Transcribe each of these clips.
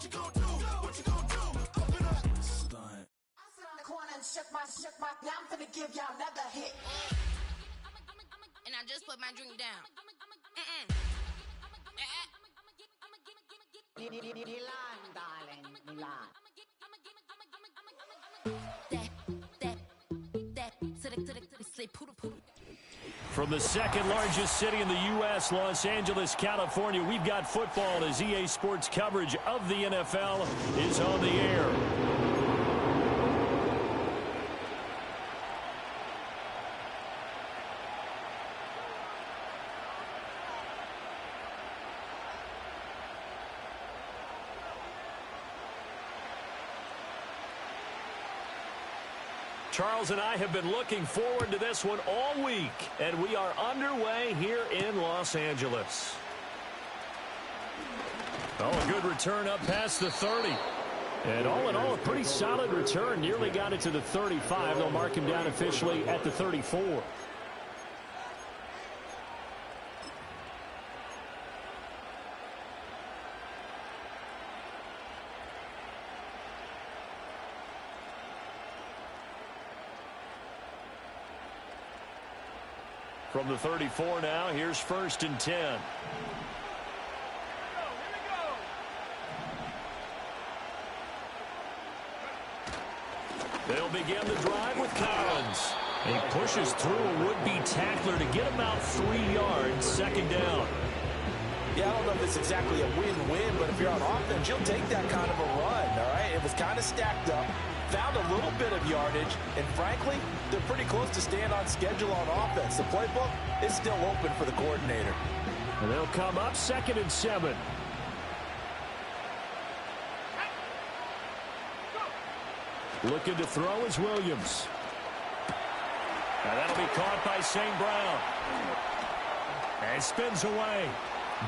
Stunt. I sit on the corner and shook my, now I'm finna give y'all another hit. And I just put my drink down. Milan, darling, Milan. From the second largest city in the U.S., Los Angeles, California, we've got football as EA Sports coverage of the NFL is on the air. Charles and I have been looking forward to this one all week, and we are underway here in Los Angeles. Oh, a good return up past the 30. And all in all, a pretty solid return. Nearly got it to the 35. They'll mark him down officially at the 34. From the 34 now, here's 1st and 10. They'll begin the drive with Collins. He pushes through a would-be tackler to get about 3 yards, 2nd down. Yeah, I don't know if it's exactly a win-win, but if you're on offense, you'll take that kind of a run, all right? It was kind of stacked up, found a little bit of yardage, and frankly, they're pretty close to staying on schedule on offense. The playbook is still open for the coordinator. And they'll come up 2nd and 7. Looking to throw is Williams. Now that'll be caught by St. Brown. And spins away.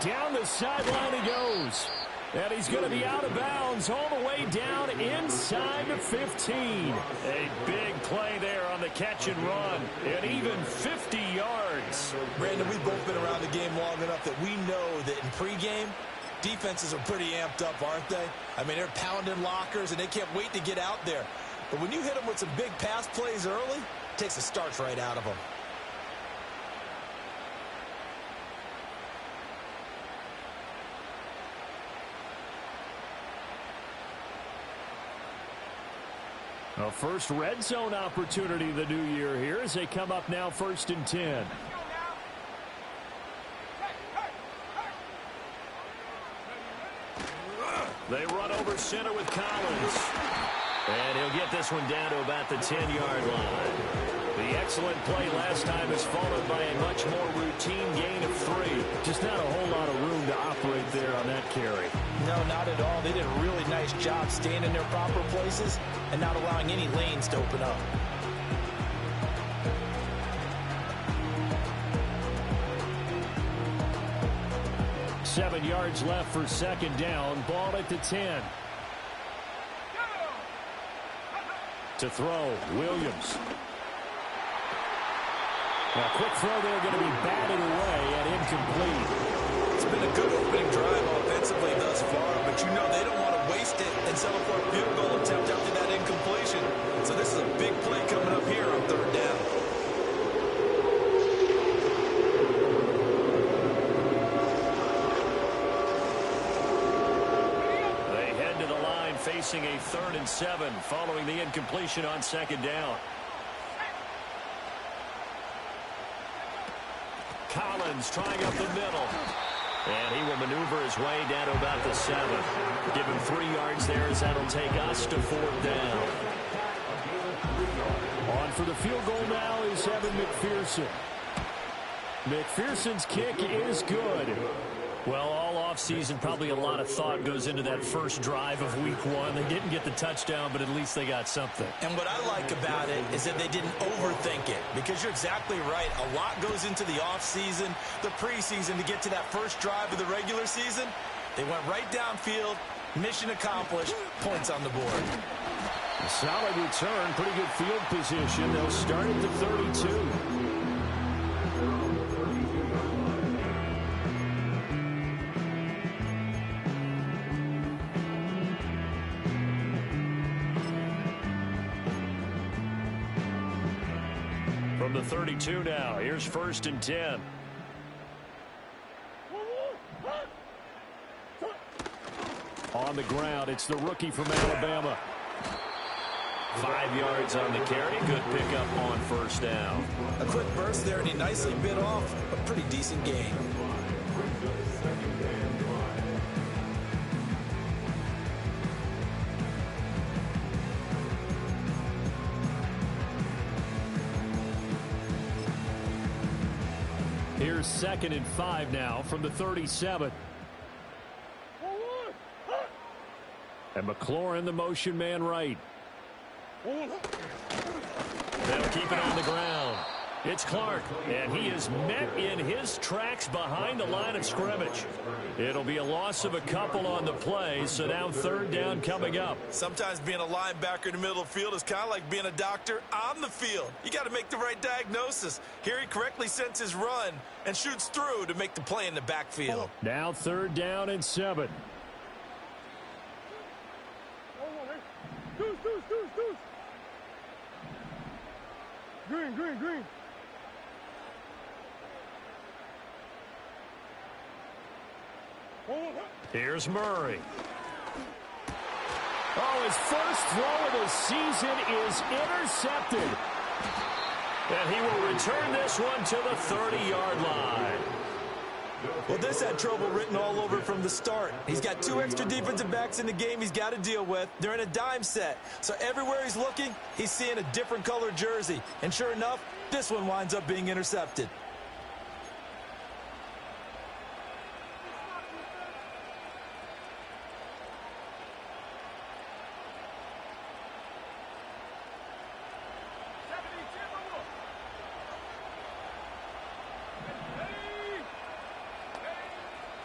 Down the sideline he goes. And he's going to be out of bounds all the way down inside the 15. A big play there on the catch and run. And even 50 yards. Brandon, we've both been around the game long enough that we know that in pregame, defenses are pretty amped up, aren't they? I mean, they're pounding lockers, and they can't wait to get out there. But when you hit them with some big pass plays early, it takes the starch right out of them. A first red zone opportunity the new year here as they come up now 1st and 10. They run over center with Collins. And he'll get this one down to about the 10-yard line. The excellent play last time is followed by a much more routine gain of 3. Just not a whole lot of room to operate there on that carry. No, not at all. They did a really nice job staying in their proper places and not allowing any lanes to open up. Seven yards left for 2nd down. Ball at the 10. To throw, Williams. A quick throw there going to be batted away and incomplete. It's been a good opening drive offensively thus far, but you know they don't want to waste it and settle for a field goal attempt after that incompletion. So this is a big play coming up here on 3rd down. Facing a 3rd and 7 following the incompletion on 2nd down. Collins trying up the middle. And he will maneuver his way down to about the 7. Give him 3 yards there as that'll take us to 4th down. On for the field goal now is Evan McPherson. McPherson's kick is good. Well, all offseason, probably a lot of thought goes into that first drive of week 1. They didn't get the touchdown, but at least they got something. And what I like about it is that they didn't overthink it, because you're exactly right. A lot goes into the offseason, the preseason to get to that first drive of the regular season. They went right downfield, mission accomplished, points on the board. A solid return, pretty good field position. They'll start at the 32. 32 now. Here's 1st and 10. On the ground, it's the rookie from Alabama. 5 yards on the carry. Good pickup on 1st down. A quick burst there, and he nicely bit off a pretty decent gain. Here's 2nd and 5 now from the 37. And McLaurin, the motion man right. They'll keep it on the ground. It's Clark, and he is met in his tracks behind the line of scrimmage. It'll be a loss of a couple on the play, so now 3rd down coming up. Sometimes being a linebacker in the middle of the field is kind of like being a doctor on the field. You got to make the right diagnosis. Here he correctly sends his run and shoots through to make the play in the backfield. Now 3rd down and 7. Green. Here's Murray. Oh, his first throw of the season is intercepted. And he will return this one to the 30-yard line. Well, this had trouble written all over from the start. He's got 2 extra defensive backs in the game he's got to deal with. They're in a dime set. So everywhere he's looking, he's seeing a different color jersey. And sure enough, this one winds up being intercepted.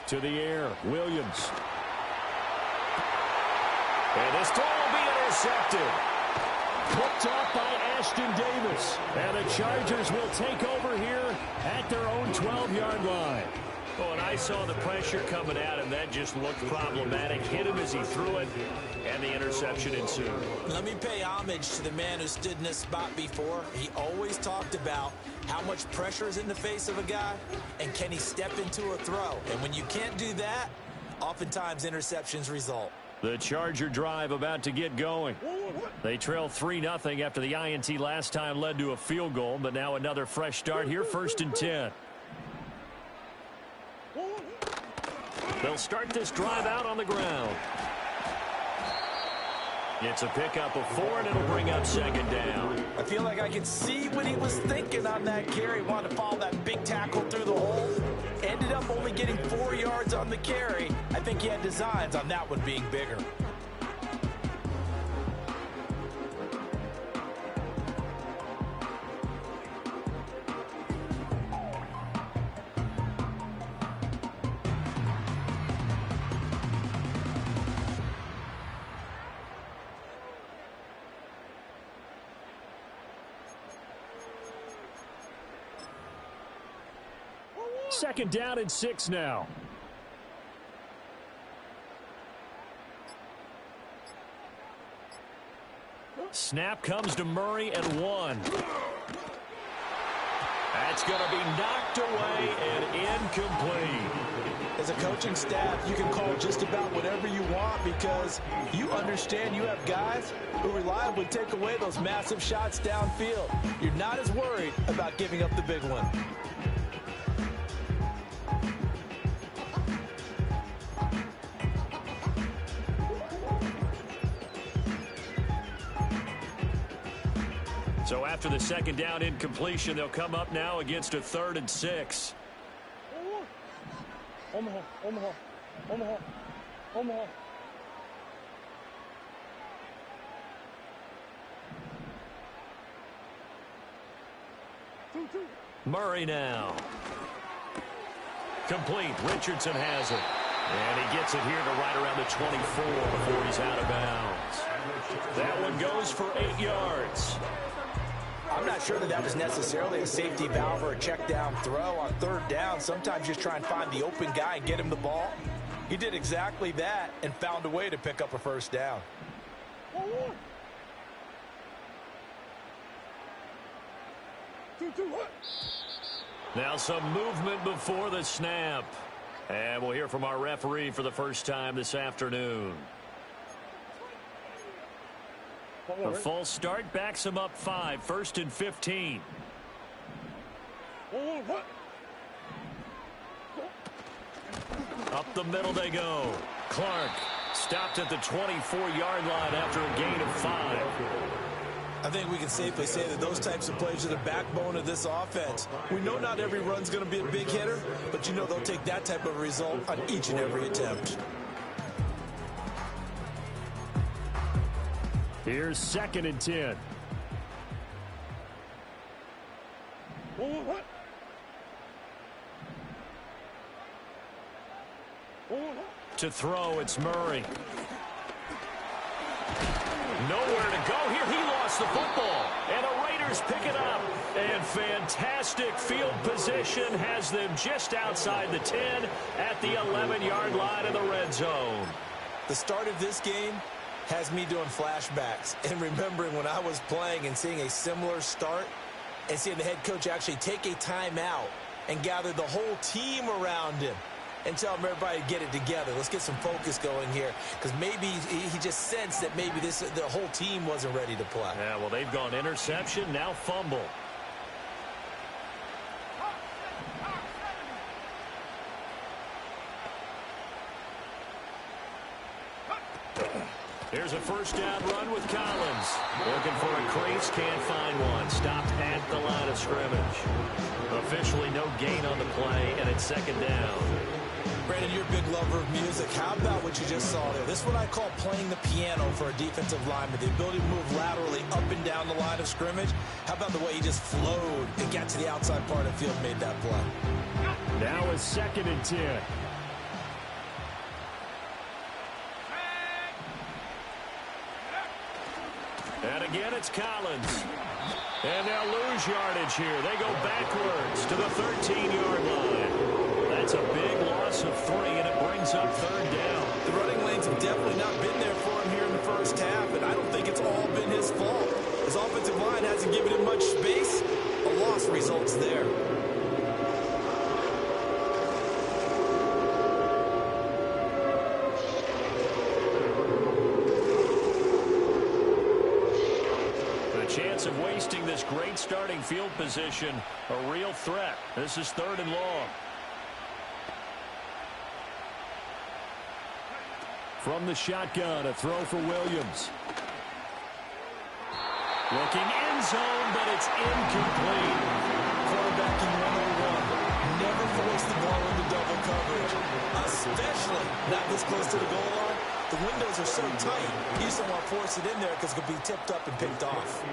To the air, Williams. And this throw will be intercepted. Picked off by Ashton Davis. And the Chargers will take over here at their own 12-yard line. Oh, and I saw the pressure coming at him. That just looked problematic. Hit him as he threw it, and the interception ensued. Let me pay homage to the man who stood in this spot before. He always talked about how much pressure is in the face of a guy, and can he step into a throw? And when you can't do that, oftentimes interceptions result. The Charger drive about to get going. They trail 3-0 after the INT last time led to a field goal, but now another fresh start here, 1st and 10. They'll start this drive out on the ground. It's a pickup of 4, and it'll bring up 2nd down. I feel like I can see what he was thinking on that carry. Wanted to follow that big tackle through the hole. Ended up only getting 4 yards on the carry. I think he had designs on that one being bigger. Second down and 6 now. Snap comes to Murray at 1. That's going to be knocked away and incomplete. As a coaching staff, you can call just about whatever you want because you understand you have guys who reliably take away those massive shots downfield. You're not as worried about giving up the big one. So after the second down incompletion, they'll come up now against a 3rd and 6. Omaha. Murray now. Complete. Richardson has it. And he gets it here to right around the 24 before he's out of bounds. That one goes for 8 yards. I'm not sure that was necessarily a safety valve or a check down throw on 3rd down. Sometimes just try and find the open guy and get him the ball. He did exactly that and found a way to pick up a 1st down. Now some movement before the snap. And we'll hear from our referee for the first time this afternoon. A false start backs him up 5, 1st and 15. Up the middle they go. Clark stopped at the 24-yard line after a gain of 5. I think we can safely say that those types of plays are the backbone of this offense. We know not every run's going to be a big hitter, but you know they'll take that type of result on each and every attempt. Here's 2nd and 10. To throw, it's Murray. Nowhere to go here. He lost the football. And the Raiders pick it up. And fantastic field position has them just outside the 10 at the 11-yard line of the red zone. The start of this game has me doing flashbacks and remembering when I was playing and seeing a similar start and seeing the head coach actually take a timeout and gather the whole team around him and tell everybody to get it together. Let's get some focus going here, because maybe he just sensed that maybe the whole team wasn't ready to play. Yeah, well, they've gone interception, now fumble. Here's a first down run with Collins. Looking for a crease, can't find one. Stopped at the line of scrimmage. Officially no gain on the play, and it's 2nd down. Brandon, you're a big lover of music. How about what you just saw there? This is what I call playing the piano for a defensive lineman. The ability to move laterally up and down the line of scrimmage. How about the way he just flowed and got to the outside part of the field and made that play? Now it's 2nd and 10. And again, it's Collins. And they'll lose yardage here. They go backwards to the 13-yard line. That's a big loss of 3, and it brings up 3rd down. The running lanes have definitely not been there for him here in the first half, and I don't think it's all been his fault. His offensive line hasn't given him much space. A loss results there. Chance of wasting this great starting field position, a real threat. This is 3rd and long. From the shotgun, a throw for Williams. Looking end zone, but it's incomplete. Quarterbacking 101. Never force the ball into double coverage, especially not this close to the goal line. The windows are so tight, you just don't want to force it in there because it could be tipped up and picked off.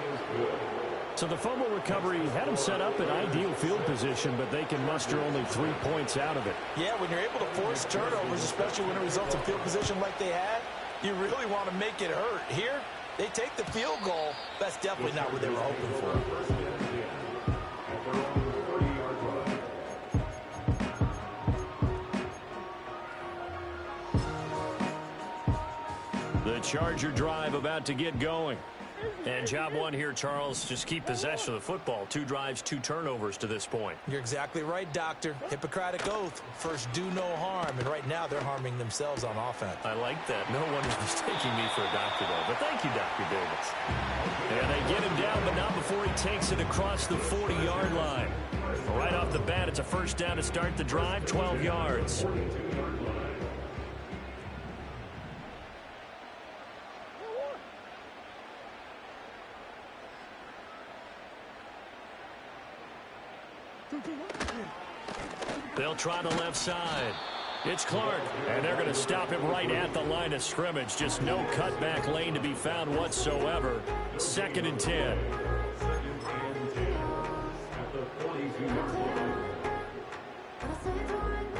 So the fumble recovery had them set up in ideal field position, but they can muster only 3 points out of it. Yeah, when you're able to force turnovers, especially when it results in field position like they had, you really want to make it hurt. Here, they take the field goal. That's definitely not what they were hoping for. The Charger drive about to get going. And job one here, Charles, just keep possession of the football. 2 drives, 2 turnovers to this point. You're exactly right, Doctor. Hippocratic oath. First, do no harm. And right now, they're harming themselves on offense. I like that. No one is mistaking me for a doctor, though. But thank you, Dr. Davis. And they get him down, but not before he takes it across the 40-yard line. Right off the bat, it's a first down to start the drive, 12 yards. They'll try the left side. It's Clark, and they're going to stop him right at the line of scrimmage. Just no cutback lane to be found whatsoever. 2nd and 10.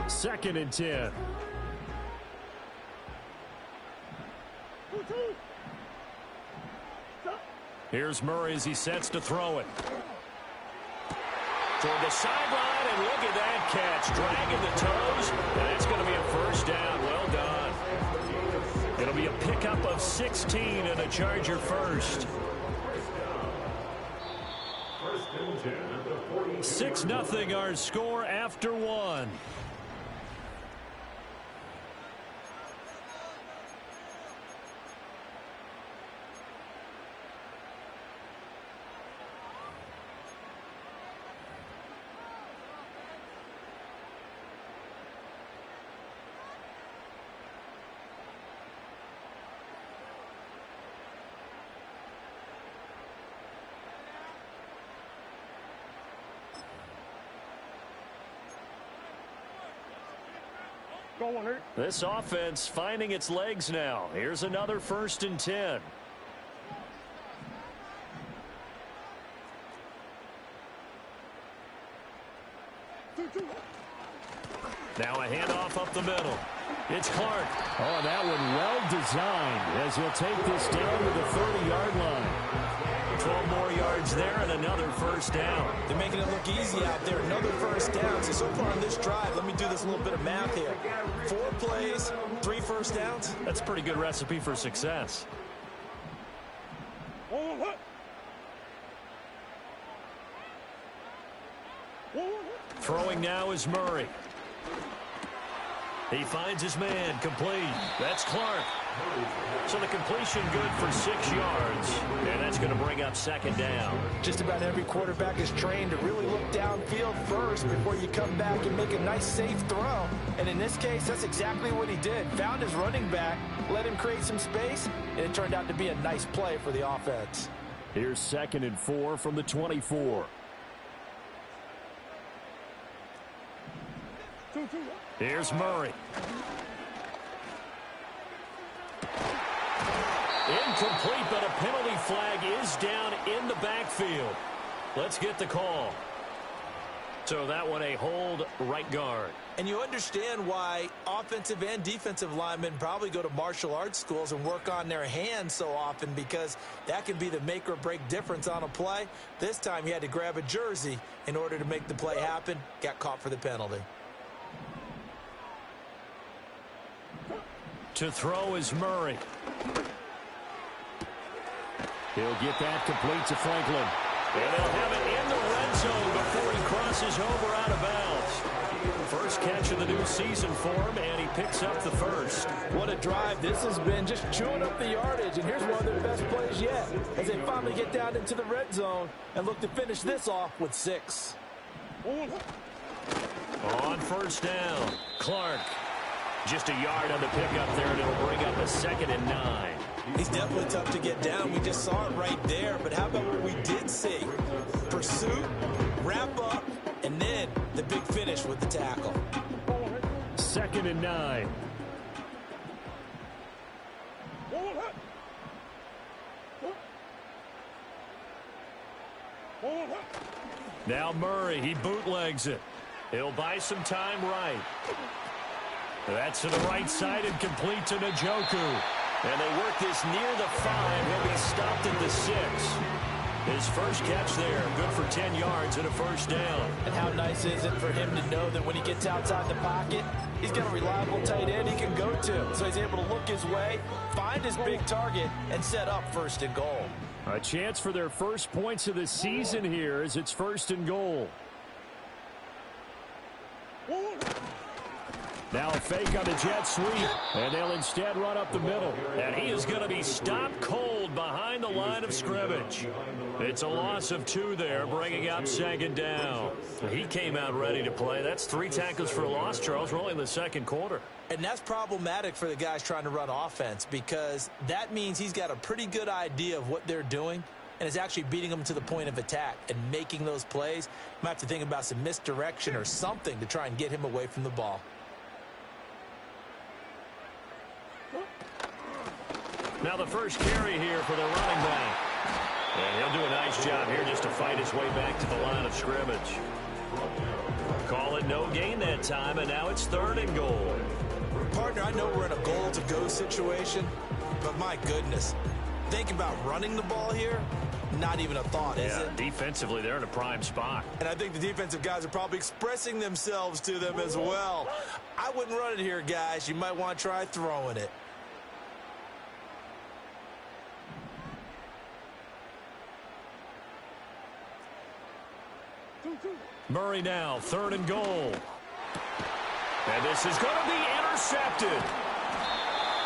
Second and 10. Here's Murray as he sets to throw it. Toward the sideline, and look at that catch. Dragging the toes, and it's going to be a first down. Well done. It'll be a pickup of 16 and a Charger first. 6-0 our score after one. This offense finding its legs now. Here's another 1st and 10. Now a handoff up the middle. It's Clark. Oh, that one well designed as he'll take this down to the 30-yard line. 12 more yards there and another 1st down. They're making it look easy out there. Another 1st down. So far on this drive, let me do this little bit of math here. 4 plays, 3 1st downs. That's a pretty good recipe for success. Throwing now is Murray. He finds his man, complete. That's Clark. So the completion good for 6 yards, and that's going to bring up 2nd down. Just about every quarterback is trained to really look downfield first before you come back and make a nice, safe throw. And in this case, that's exactly what he did. Found his running back, let him create some space, and it turned out to be a nice play for the offense. Here's 2nd and 4 from the 24. Here's Murray. Incomplete, but a penalty flag is down in the backfield. Let's get the call. So that one a hold right guard. And you understand why offensive and defensive linemen probably go to martial arts schools and work on their hands so often, because that can be the make or break difference on a play. This time he had to grab a jersey in order to make the play happen. Got caught for the penalty. To throw is Murray. He'll get that complete to Franklin. And they'll have it in the red zone before he crosses over out of bounds. First catch of the new season for him, and he picks up the 1st. What a drive this has been, just chewing up the yardage. And here's one of their best plays yet, as they finally get down into the red zone and look to finish this off with 6. On 1st down, Clark. Just a yard on the pickup there, and it'll bring up a 2nd and 9. He's definitely tough to get down. We just saw it right there. But how about what we did see? Pursuit, wrap up, and then the big finish with the tackle. 2nd and 9. Now Murray, he bootlegs it. He'll buy some time right. That's to the right side and complete to Njoku. And they work this near the 5. He'll be stopped at the 6. His first catch there, good for 10 yards and a 1st down. And how nice is it for him to know that when he gets outside the pocket, he's got a reliable tight end he can go to. So he's able to look his way, find his big target, and set up 1st and goal. A chance for their first points of the season here as it's 1st and goal. Now a fake on the jet sweep, and they'll instead run up the middle. And he is going to be stopped cold behind the line of scrimmage. It's a loss of 2 there, bringing up 2nd down. He came out ready to play. That's 3 tackles for a loss, Charles. We're only in the 2nd quarter. And that's problematic for the guys trying to run offense, because that means he's got a pretty good idea of what they're doing and is actually beating them to the point of attack and making those plays. You might have to think about some misdirection or something to try and get him away from the ball. Now the first carry here for the running back. And he'll do a nice job here just to fight his way back to the line of scrimmage. Call it no gain that time, and now it's 3rd and goal. Partner, I know we're in a goal-to-go situation, but my goodness, think about running the ball here, not even a thought, is it? Defensively, they're in a prime spot. And I think the defensive guys are probably expressing themselves to them as well. I wouldn't run it here, guys. You might want to try throwing it. Murray now, 3rd and goal. And this is going to be intercepted.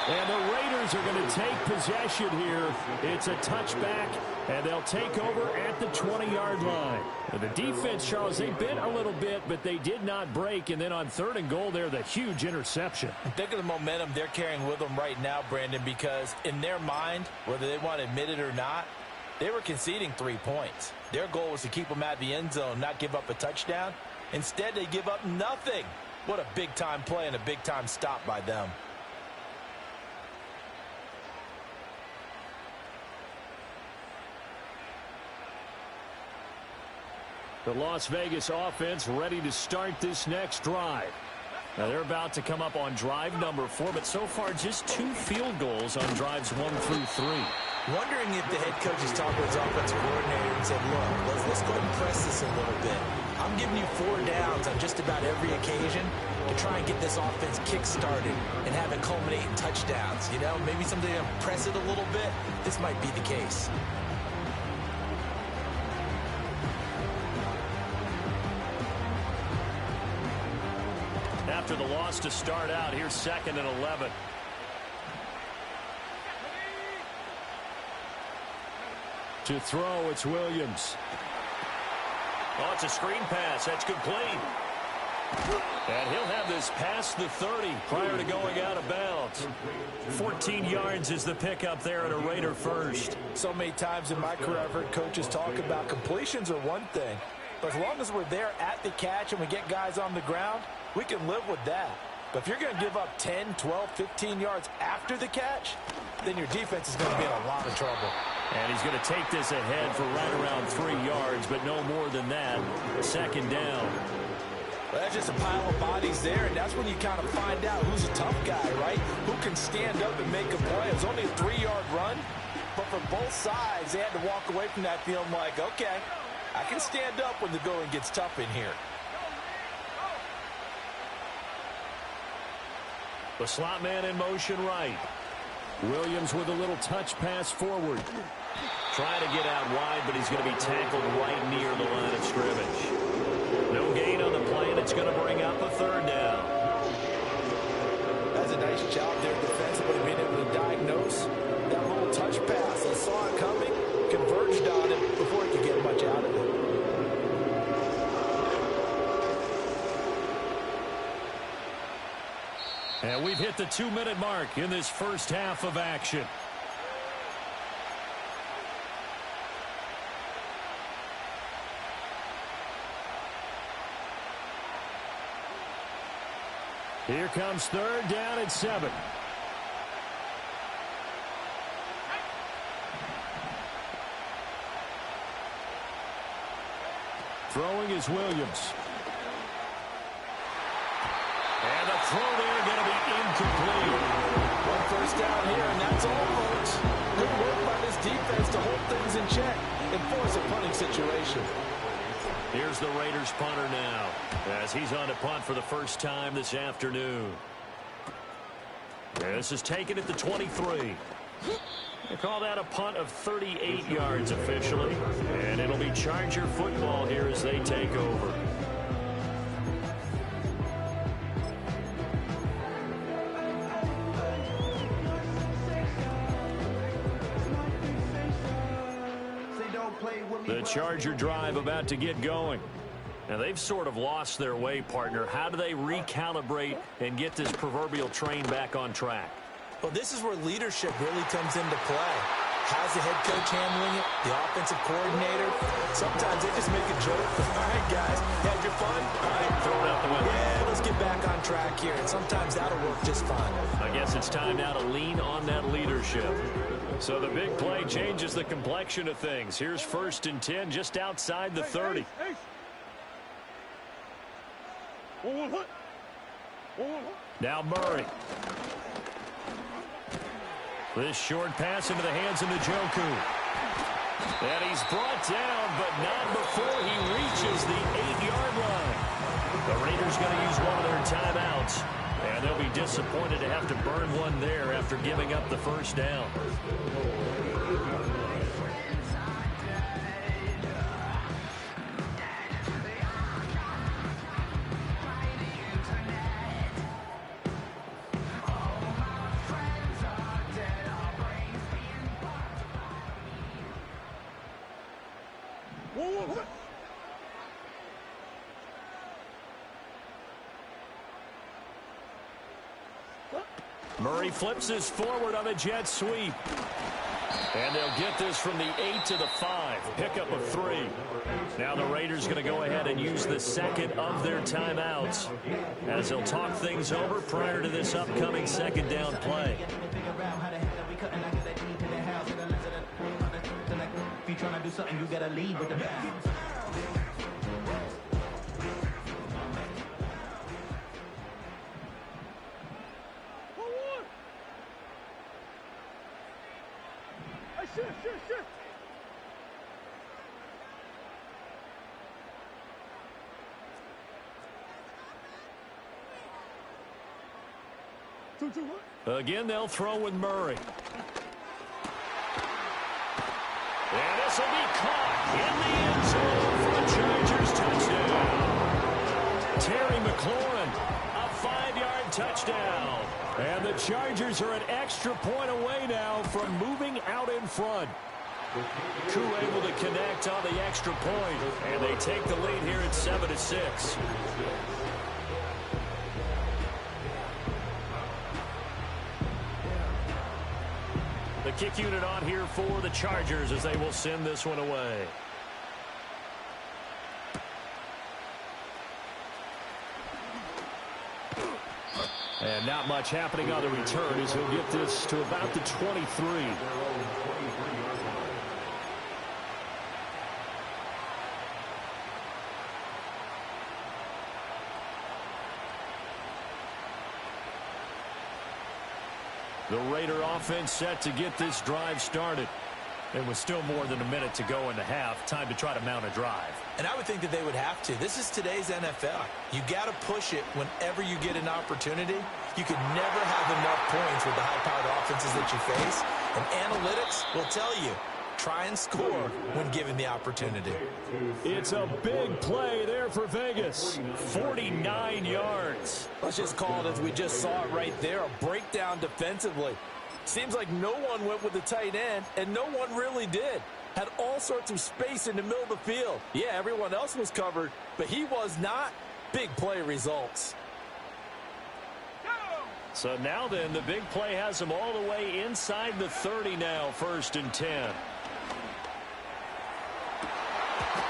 And the Raiders are going to take possession here. It's a touchback, and they'll take over at the 20-yard line. And the defense, Charles, they bit a little bit, but they did not break. And then on 3rd and goal there, the huge interception. Think of the momentum they're carrying with them right now, Brandon, because in their mind, whether they want to admit it or not, they were conceding 3 points. Their goal was to keep them at the end zone, not give up a touchdown. Instead, they give up nothing. What a big-time play and a big-time stop by them. The Las Vegas offense ready to start this next drive. Now they're about to come up on drive number 4, but so far just 2 field goals on drives 1 through 3. Wondering if the head coach is talking to his offensive coordinator and said, look, let's go ahead and press this a little bit. I'm giving you 4 downs on just about every occasion to try and get this offense kick-started and have it culminate in touchdowns. You know, maybe someday to press it a little bit. This might be the case. After the loss to start out, here's 2nd and 11. To throw, it's Williams. Oh, it's a screen pass. That's complete. And he'll have this past the 30 prior to going out of bounds. 14 yards is the pickup there at a Raider first. So many times in my career, I've heard coaches talk about completions are one thing. But as long as we're there at the catch and we get guys on the ground, we can live with that. But if you're going to give up 10, 12, 15 yards after the catch, then your defense is going to be in a lot of trouble. And he's going to take this ahead for right around 3 yards, but no more than that. 2nd down. Well, that's just a pile of bodies there, and that's when you kind of find out who's a tough guy, right? Who can stand up and make a play. It was only a 3-yard run, but for both sides, they had to walk away from that feeling like, okay, I can stand up when the going gets tough in here. The slot man in motion right. Williams with a little touch pass forward. Trying to get out wide, but he's going to be tackled right near the line of scrimmage. No gain on the play, and it's going to bring up a 3rd down. That's a nice job there defensively, being able to diagnose that little touch pass. They saw it coming, converged on it before he could get much out of it. And we've hit the 2-minute mark in this first half of action. Here comes 3rd down and 7. Throwing is Williams. And the throw there going to be incomplete. 1 first down here, and that's all, folks. Good work by this defense to hold things in check and force a punting situation. Here's the Raiders punter now, as he's on to punt for the first time this afternoon. This is taken at the 23. They call that a punt of 38 yards officially, and it'll be Charger football here as they take over. The Charger drive about to get going. Now, they've sort of lost their way, partner. How do they recalibrate and get this proverbial train back on track? Well, this is where leadership really comes into play. How's the head coach handling it? The offensive coordinator? Sometimes they just make a joke. All right, guys, you had your fun? All right, throw it out the window. Yeah, let's get back on track here. And sometimes that'll work just fine. I guess it's time now to lean on that leadership. So the big play changes the complexion of things. Here's 1st and 10 just outside the 30. Now Murray. This short pass into the hands of Njoku. And he's brought down, but not before he reaches the 8-yard line. The Raiders going to use one of their timeouts. And they'll be disappointed to have to burn one there after giving up the first down. Murray flips this forward on a jet sweep. And they'll get this from the 8 to the 5. Pickup of 3. Now the Raiders going to go ahead and use the second of their timeouts as they'll talk things over prior to this upcoming second down play. If you're trying to do something, you gotta lead with the bounce. Shift. 2-1. Again, they'll throw with Murray. And this will be caught in the end zone for the Chargers touchdown. Terry McLaurin, a 5-yard touchdown. And the Chargers are an extra point away now from moving out in front. Koo able to connect on the extra point, and they take the lead here at 7-6. The kick unit on here for the Chargers as they will send this one away. And not much happening on the return as he'll get this to about the 23. The Raider offense set to get this drive started. It was still more than a minute to go in the half. Time to try to mount a drive. And I would think that they would have to. This is today's NFL. You got to push it whenever you get an opportunity. You could never have enough points with the high-powered offenses that you face. And analytics will tell you, try and score when given the opportunity. It's a big play there for Vegas. 49 yards. Let's just call it as we just saw it right there, a breakdown defensively. Seems like no one went with the tight end, and no one really did. Had all sorts of space in the middle of the field. Yeah, everyone else was covered, but he was not. Big play results. So now then, the big play has them all the way inside the 30 now, 1st and 10.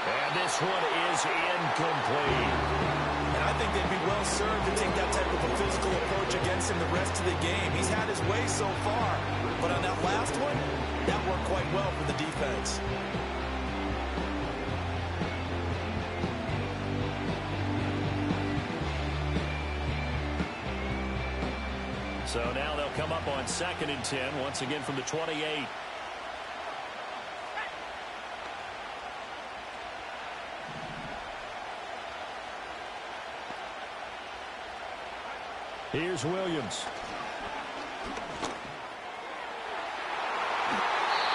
And this one is incomplete. And I think they'd be well served to take that type of a physical approach against him the rest of the game. He's had his way so far, but on that last one, that worked quite well for the defense. So now they'll come up on 2nd and 10, once again from the 28. Here's Williams.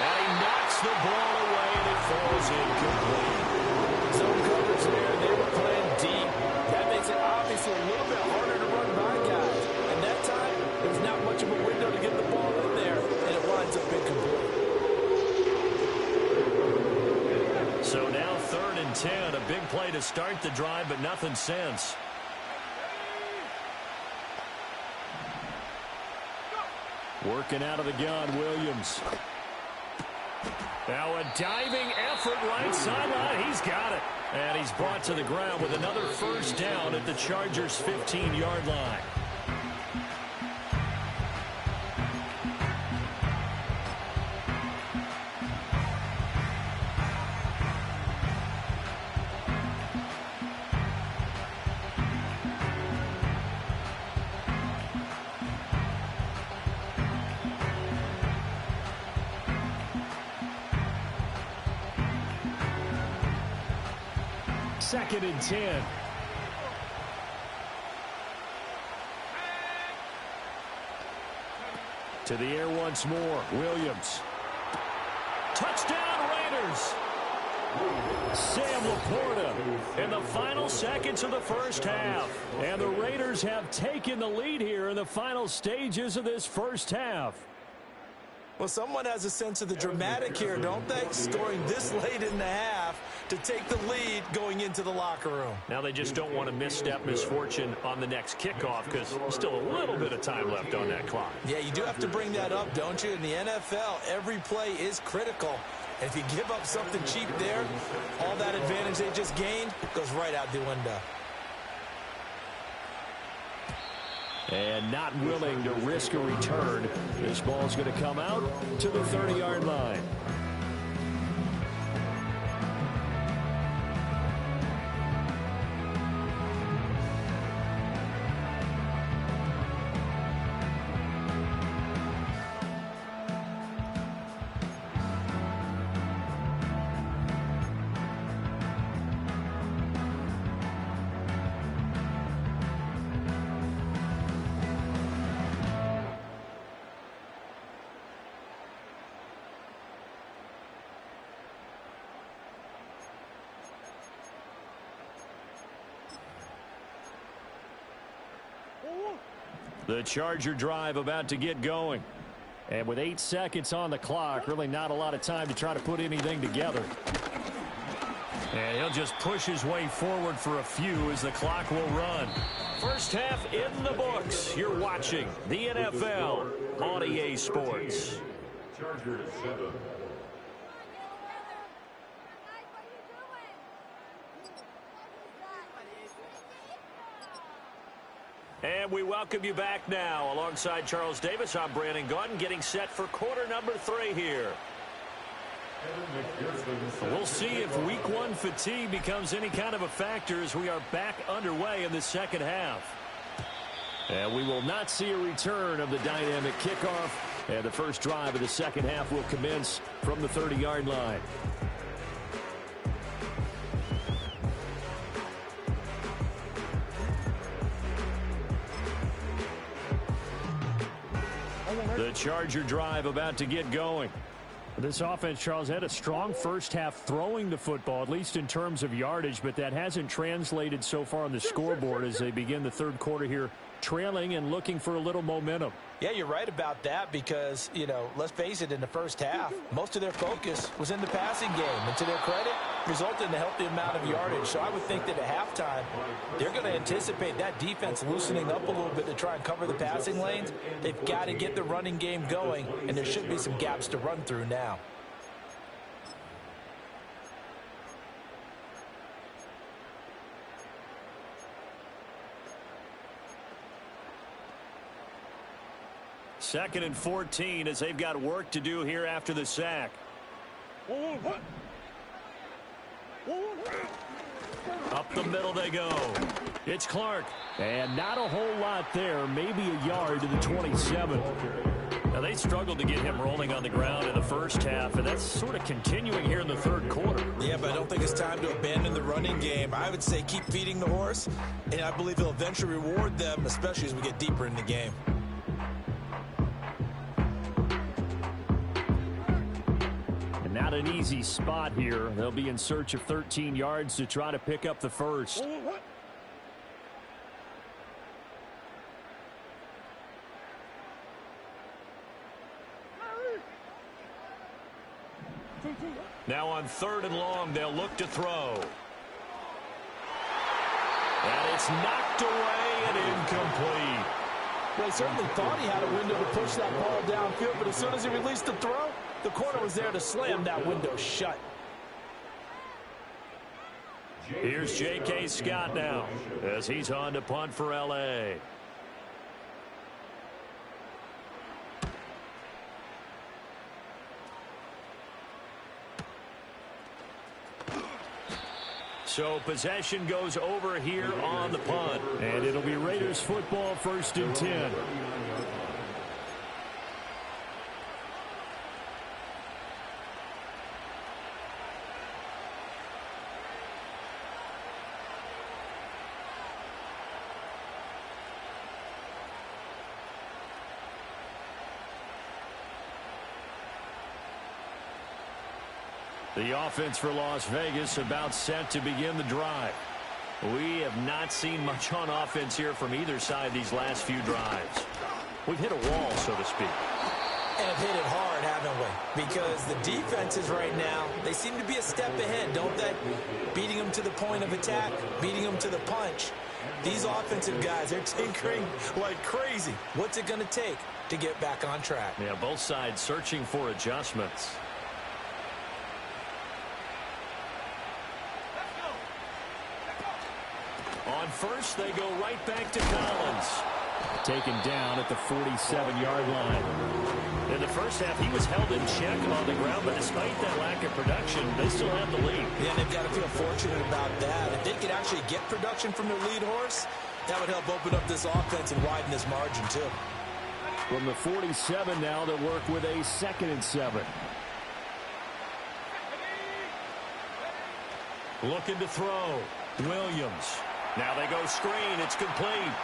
And he knocks the ball away, and it falls incomplete. Zone coverage there. They were playing deep. That makes it obviously a little bit harder to run by guys. And that time, there's not much of a window to get the ball in there, and it winds up incomplete. So now 3rd and 10, a big play to start the drive, but nothing since. Working out of the gun, Williams. Now a diving effort right sideline. He's got it. And he's brought to the ground with another 1st down at the Chargers' 15-yard line. Second and 10. To the air once more. Williams. Touchdown Raiders. Sam Laporta in the final seconds of the 1st half. And the Raiders have taken the lead here in the final stages of this 1st half. Well, someone has a sense of the dramatic here, don't they? Scoring this late in the half. to take the lead going into the locker room. Now they just don't want to misstep misfortune on the next kickoff because there's still a little bit of time left on that clock. Yeah, you do have to bring that up, don't you? In the NFL, every play is critical. And if you give up something cheap there, all that advantage they just gained goes right out the window. And not willing to risk a return. This ball's going to come out to the 30-yard line. The Charger drive about to get going. And with 8 seconds on the clock, really not a lot of time to try to put anything together. And he'll just push his way forward for a few as the clock will run. First half in the books. You're watching the NFL on EA Sports. Chargers 7. And we welcome you back now. Alongside Charles Davis, I'm Brandon Gaudin, getting set for quarter number 3 here. We'll see if week 1 fatigue becomes any kind of a factor as we are back underway in the second half. And we will not see a return of the dynamic kickoff. And the first drive of the second half will commence from the 30-yard line. The Charger drive about to get going. This offense, Charles, had a strong first half throwing the football, at least in terms of yardage, but that hasn't translated so far on the scoreboard as they begin the third quarter here, trailing and looking for a little momentum. Yeah, you're right about that because, you know, let's face it, in the first half, most of their focus was in the passing game. And to their credit, resulted in a healthy amount of yardage. So I would think that at halftime, they're going to anticipate that defense loosening up a little bit to try and cover the passing lanes. They've got to get the running game going, and there should be some gaps to run through now. Second and 14 as they've got work to do here after the sack. Up the middle they go. It's Clark. And not a whole lot there. Maybe a yard to the 27. Now, they struggled to get him rolling on the ground in the first half, and that's sort of continuing here in the third quarter. Yeah, but I don't think it's time to abandon the running game. I would say keep feeding the horse, and I believe he'll eventually reward them, especially as we get deeper in the game. Not an easy spot here. They'll be in search of 13 yards to try to pick up the first. Now on 3rd and long, they'll look to throw. And it's knocked away and incomplete. Well, he certainly thought he had a window to push that ball downfield, but as soon as he released the throw, the corner was there to slam that window shut. Here's J.K. Scott now as he's on to punt for L.A. So possession goes over here on the punt. And it'll be Raiders football, 1st and 10. The offense for Las Vegas about set to begin the drive. We have not seen much on offense here from either side these last few drives. We've hit a wall, so to speak. And have hit it hard, haven't we? because the defenses right now, they seem to be a step ahead, don't they? Beating them to the point of attack, beating them to the punch. These offensive guys, they're tinkering like crazy. What's it going to take to get back on track? Yeah, both sides searching for adjustments. On first, they go right back to Collins. Taken down at the 47-yard line. In the first half, he was held in check on the ground, but despite that lack of production, they still have the lead. Yeah, they've got to feel fortunate about that. If they could actually get production from their lead horse, that would help open up this offense and widen this margin, too. From the 47 now, they'll work with a 2nd and 7. Looking to throw. Williams. Now they go screen. It's complete.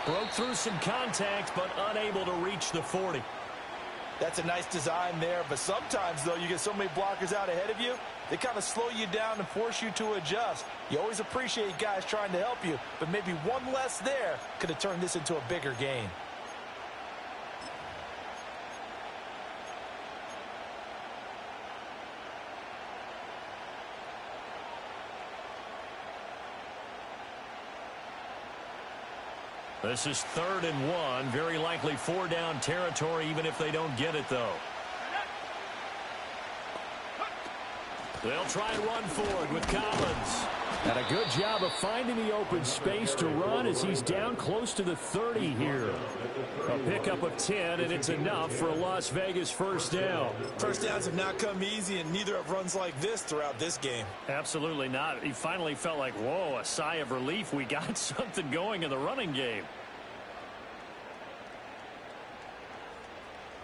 Broke through some contact, but unable to reach the 40. That's a nice design there, but sometimes, though, you get so many blockers out ahead of you, they kind of slow you down and force you to adjust. You always appreciate guys trying to help you, but maybe one less there could have turned this into a bigger gain. This is 3rd and 1. Very likely 4-down territory, even if they don't get it, though. They'll try and run forward with Collins. And a good job of finding the open space to run as he's down close to the 30 here. A pickup of 10, and it's enough for a Las Vegas first down. First downs have not come easy, and neither have runs like this throughout this game. Absolutely not. He finally felt like, whoa, a sigh of relief. We got something going in the running game.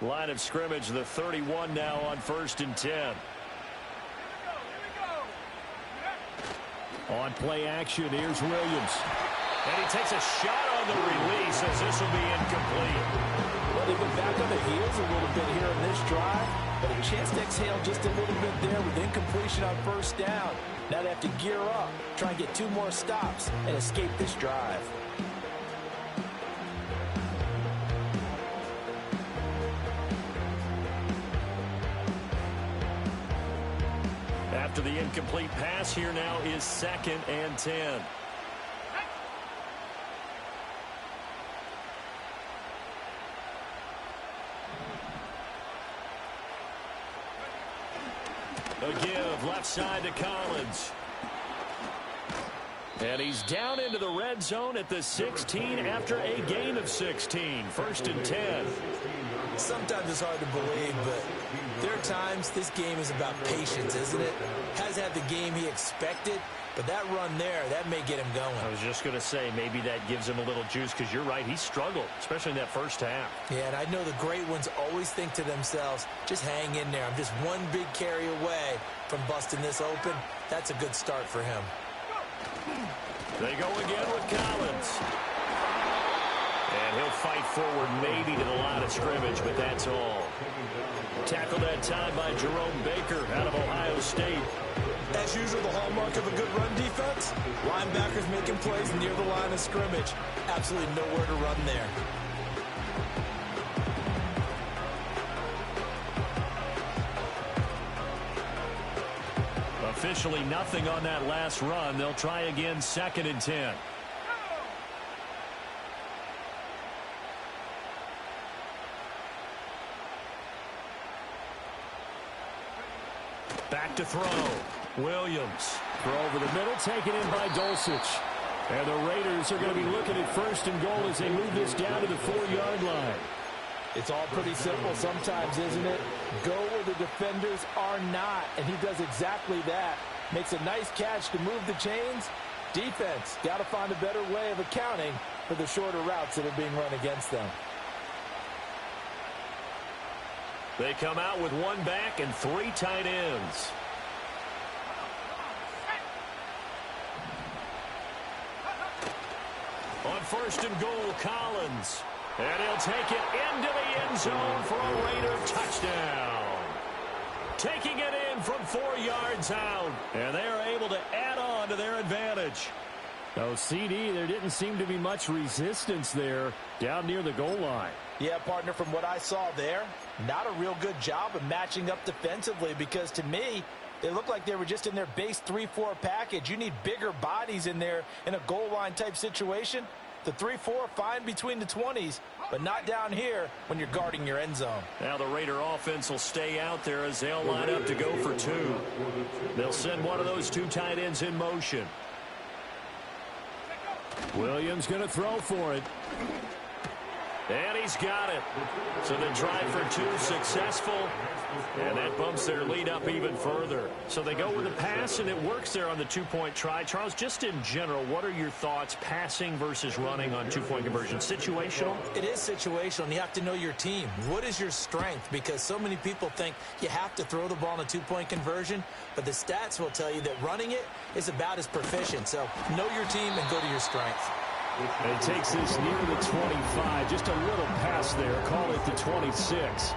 Line of scrimmage, the 31 now on 1st and 10. On play action, here's Williams. And he takes a shot on the release as this will be incomplete. Well, they've been back on the heels a little bit here in this drive, but a chance to exhale just a little bit there with incompletion on 1st down. Now they have to gear up, try and get 2 more stops, and escape this drive. After the incomplete pass, here now is 2nd and 10. A give left side to Collins. And he's down into the red zone at the 16 after a gain of 16. 1st and 10. Sometimes it's hard to believe, but there are times this game is about patience, isn't it? Has had the game he expected, but that run there, that may get him going. I was just going to say, maybe that gives him a little juice, because you're right, he struggled, especially in that first half. Yeah, and I know the great ones always think to themselves, just hang in there. I'm just one big carry away from busting this open. That's a good start for him. They go again with Collins. And he'll fight forward maybe to the line of scrimmage, but that's all. Tackled that time by Jerome Baker out of Ohio State. As usual, the hallmark of a good run defense, linebackers making plays near the line of scrimmage. Absolutely nowhere to run there. Officially nothing on that last run. They'll try again, 2nd and 10. Back to throw. Williams. Throw over the middle, taken in by Dulcich. And the Raiders are going to be looking at 1st and goal as they move this down to the 4-yard line. It's all pretty simple sometimes, isn't it? Go where the defenders are not, and he does exactly that. Makes a nice catch to move the chains. Defense, got to find a better way of accounting for the shorter routes that are being run against them. They come out with 1 back and 3 tight ends. On 1st and goal, Collins. And he'll take it into the end zone for a Raider touchdown. Taking it in from 4 yards out. And they are able to add on to their advantage. Oh, CD, there didn't seem to be much resistance there down near the goal line. Yeah, partner, from what I saw there, not a real good job of matching up defensively because to me, they looked like they were just in their base 3-4 package. You need bigger bodies in there in a goal line type situation. The 3-4 fine between the 20s, but not down here when you're guarding your end zone. Now the Raider offense will stay out there as they'll line up to go for two. They'll send one of those two tight ends in motion. Williams going to throw for it. And he's got it. So the try for two successful. And that bumps their lead up even further. So they go with a pass, and it works there on the two-point try. Charles, just in general, what are your thoughts passing versus running on two-point conversion? Situational? It is situational, and you have to know your team. What is your strength? Because so many people think you have to throw the ball in a two-point conversion, but the stats will tell you that running it is about as proficient. So know your team and go to your strength. It takes this near the 25. Just a little pass there. Call it the 26.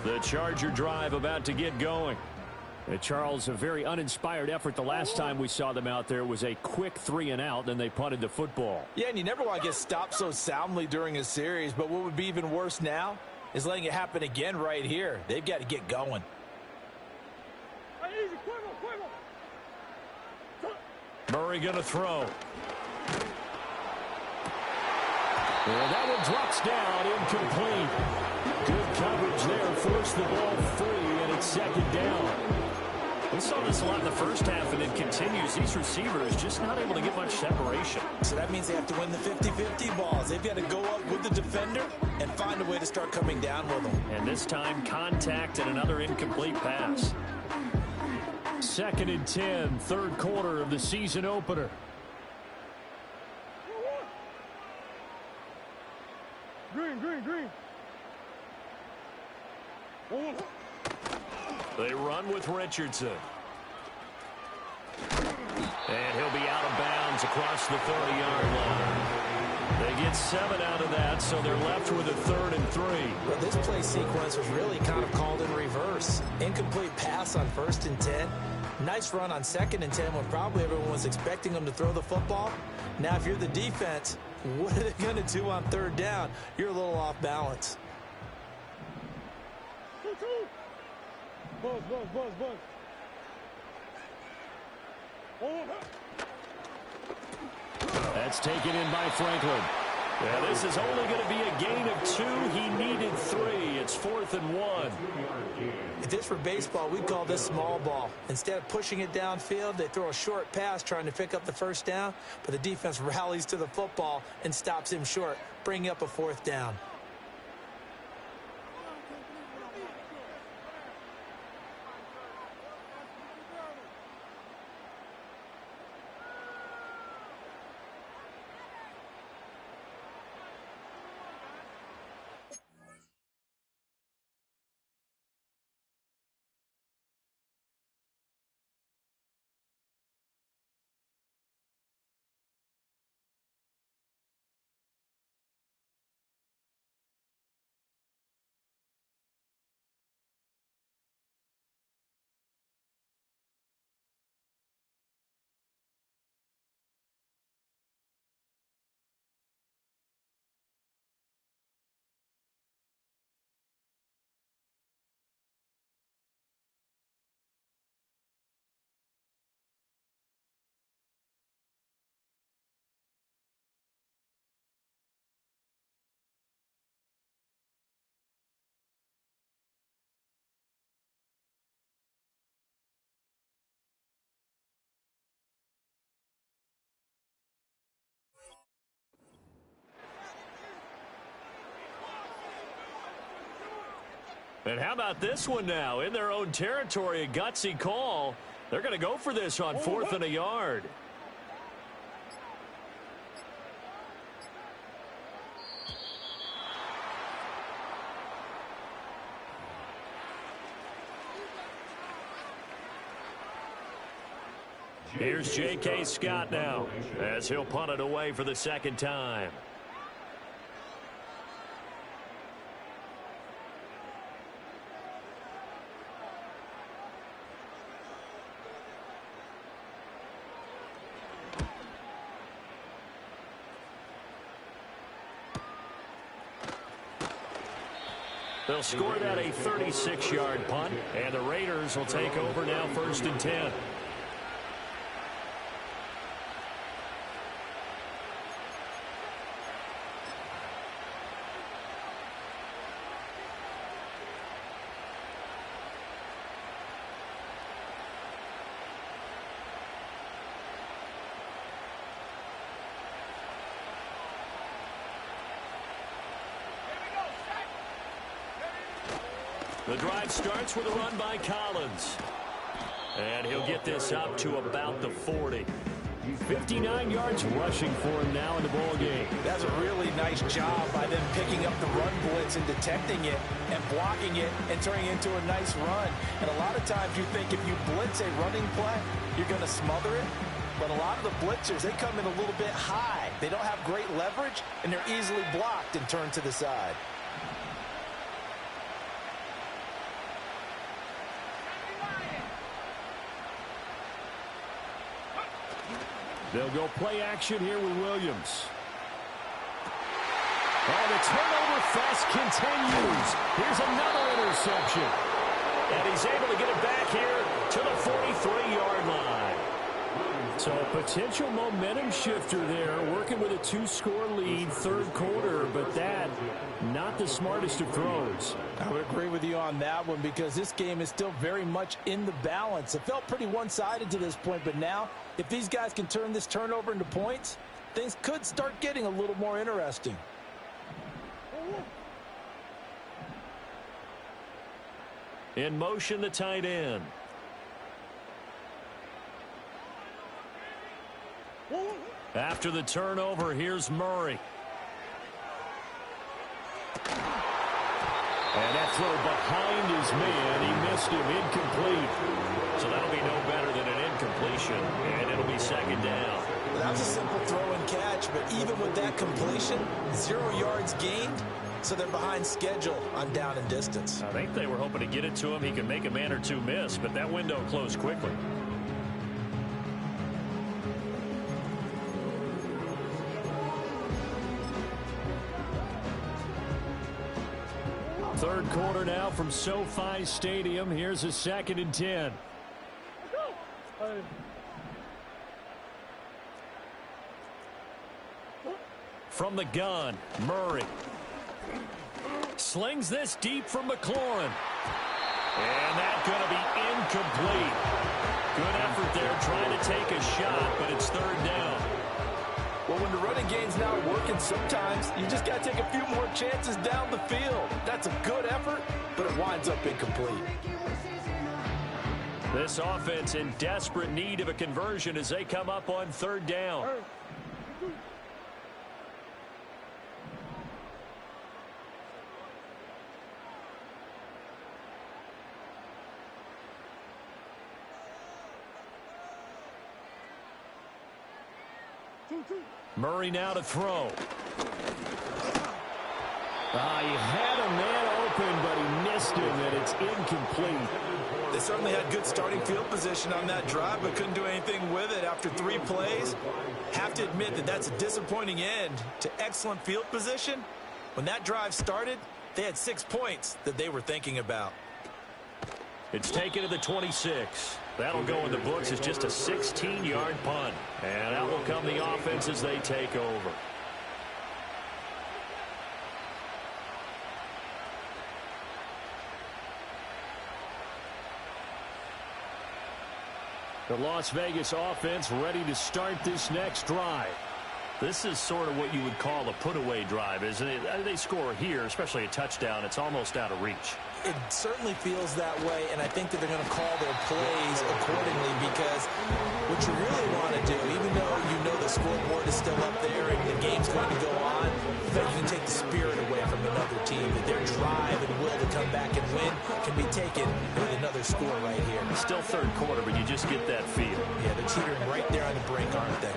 The Charger drive about to get going. Charles, a very uninspired effort the last time we saw them out there. Was a quick 3-and-out, then they punted the football. Yeah, and you never want to get stopped so soundly during a series, but what would be even worse now is letting it happen again right here. They've got to get going. Murray going to throw. Well, that one drops down, incomplete. Good coverage there, forced the ball free, and it's second down. We saw this a lot in the first half, and it continues. These receivers just not able to get much separation. So that means they have to win the 50-50 balls. They've got to go up with the defender and find a way to start coming down with them. And this time, contact and another incomplete pass. 2nd and 10, third quarter of the season opener. Green. They run with Richardson. And he'll be out of bounds across the 30-yard line. They get 7 out of that, so they're left with a 3rd and 3. Well, this play sequence was really kind of called in reverse. Incomplete pass on 1st and 10. Nice run on 2nd and 10 when probably everyone was expecting them to throw the football. Now, if you're the defense, what are they going to do on 3rd down? You're a little off balance. Buzz. That's taken in by Franklin. Yeah, this is only going to be a gain of 2. He needed 3. It's 4th and 1. If this were baseball, we'd call this small ball. Instead of pushing it downfield, they throw a short pass trying to pick up the 1st down, but the defense rallies to the football and stops him short, bringing up a 4th down. And how about this one now? In their own territory, a gutsy call. They're going to go for this on 4th and a yard. Here's J.K. Scott now as he'll punt it away for the second time. They'll score that a 36-yard punt, and the Raiders will take over now 1st and 10. The drive starts with a run by Collins. And he'll get this up to about the 40. 59 yards rushing for him now in the ball game. That's a really nice job by them picking up the run blitz and detecting it and blocking it and turning it into a nice run. And a lot of times you think if you blitz a running play, you're going to smother it. But a lot of the blitzers, they come in a little bit high. They don't have great leverage, and they're easily blocked and turned to the side. They'll go play action here with Williams. Oh, the turnover fest continues. Here's another interception. And he's able to get it back here to the 43-yard line. So a potential momentum shifter there, working with a 2-score lead, third quarter, but that, not the smartest of throws. I would agree with you on that one because this game is still very much in the balance. It felt pretty one-sided to this point, but now if these guys can turn this turnover into points, things could start getting a little more interesting. In motion, the tight end. After the turnover, here's Murray. And that throw behind his man. He missed him, incomplete. So that'll be no better than an incompletion, and it'll be second down. Well, that was a simple throw and catch, but even with that completion, 0 yards gained, so they're behind schedule on down and distance. I think they were hoping to get it to him. He could make a man or two miss, but that window closed quickly. Third quarter now from SoFi Stadium. Here's a 2nd and 10. From the gun, Murray. Slings this deep from McLaurin. And that's going to be incomplete. Good effort there trying to take a shot, but it's third down. Well, when the running game's not working, sometimes you just got to take a few more chances down the field. That's a good effort, but it winds up incomplete. This offense in desperate need of a conversion as they come up on third down. Murray now to throw. He had a man open, but he missed him, and it's incomplete. They certainly had good starting field position on that drive, but couldn't do anything with it after 3 plays. Have to admit that that's a disappointing end to excellent field position. When that drive started, they had 6 points that they were thinking about. It's taken to the 26. That'll go in the books as just a 16-yard punt. And out will come the offense as they take over. The Las Vegas offense ready to start this next drive. This is sort of what you would call a put-away drive, isn't it? They score here, especially a touchdown. It's almost out of reach. It certainly feels that way, and I think that they're going to call their plays accordingly because what you really want to do, even though you know the scoreboard is still up there and the game's going to go on, that you can take the spirit away from another team, that their drive and will to come back and win can be taken with another score right here. Still third quarter, but you just get that feel. Yeah, they're teetering right there on the brink, aren't they?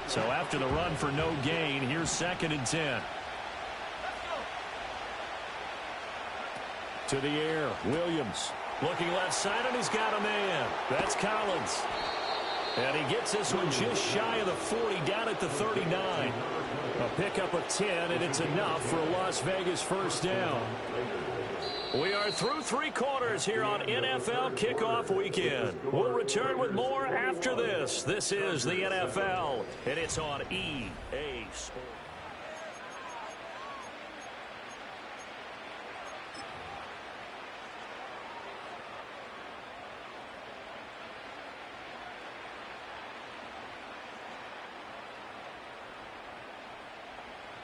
So after the run for no gain, here's 2nd and 10. To the air, Williams. Looking left side, and he's got a man. That's Collins. And he gets this one just shy of the 40, down at the 39. A pickup of 10, and it's enough for a Las Vegas first down. We are through 3 quarters here on NFL Kickoff Weekend. We'll return with more after this. This is the NFL, and it's on EA Sports.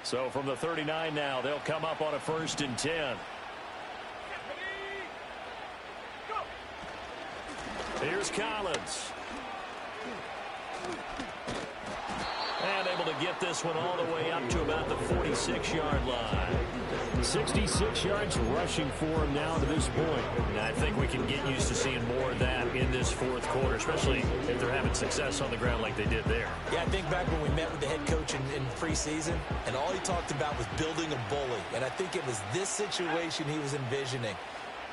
So from the 39 now, they'll come up on a 1st and 10. Here's Collins. And able to get this one all the way up to about the 46-yard line. 66 yards rushing for him now to this point. And I think we can get used to seeing more of that in this 4th quarter, especially if they're having success on the ground like they did there. Yeah, I think back when we met with the head coach in preseason, and all he talked about was building a bully. And I think it was this situation he was envisioning.